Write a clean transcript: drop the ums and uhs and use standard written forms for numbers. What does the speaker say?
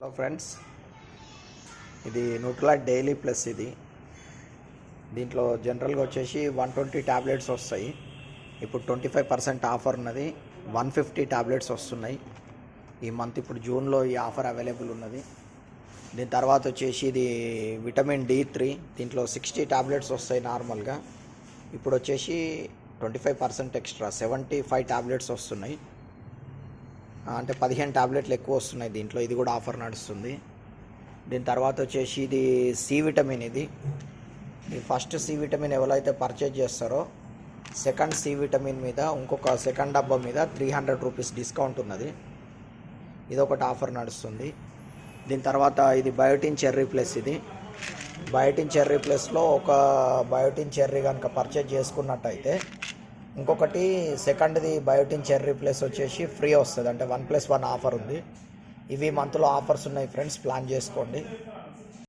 Hello friends, ఇది న్యూట్రలా daily plus. దీంట్లో జనరల్గా వచ్చేసి 120 ట్యాబ్లెట్స్ వస్తాయి. ఇప్పుడు 25% ఆఫర్ ఉన్నది. 150 ట్యాబ్లెట్స్ వస్తున్నాయి ఈ మంత్. ఇప్పుడు జూన్లో ఈ ఆఫర్ అవైలబుల్ ఉన్నది. దీని తర్వాత వచ్చేసి ఇది విటమిన్ D3. దీంట్లో 60 ట్యాబ్లెట్స్ వస్తాయి నార్మల్గా. ఇప్పుడు వచ్చేసి 25% ఎక్స్ట్రా 75 ట్యాబ్లెట్స్ వస్తున్నాయి. అంటే 15 ట్యాబ్లెట్లు ఎక్కువ వస్తున్నాయి దీంట్లో. ఇది కూడా ఆఫర్ నడుస్తుంది. దీని తర్వాత వచ్చేసి ఇది సి విటమిన్. ఇది ఫస్ట్ సి విటమిన్ ఎవరైతే పర్చేజ్ చేస్తారో సెకండ్ సి విటమిన్ మీద ఇంకొక సెకండ్ డబ్బా మీద 300 రూపీస్ డిస్కౌంట్ ఉన్నది. ఇది ఒకటి ఆఫర్ నడుస్తుంది. దీని తర్వాత ఇది బయోటిన్ చెర్రీ ప్లస్. ఇది బయోటిన్ చెర్రీ ప్లస్లో ఒక బయోటిన్ చెర్రీ కనుక పర్చేజ్ చేసుకున్నట్టయితే ఇంకొకటి సెకండ్ది బయోటిన్ చెర్రీ ప్లస్ వచ్చేసి ఫ్రీ వస్తుంది. అంటే 1+1 ఆఫర్ ఉంది. ఇవి మంత్లో ఆఫర్స్ ఉన్నాయి ఫ్రెండ్స్, ప్లాన్ చేసుకోండి.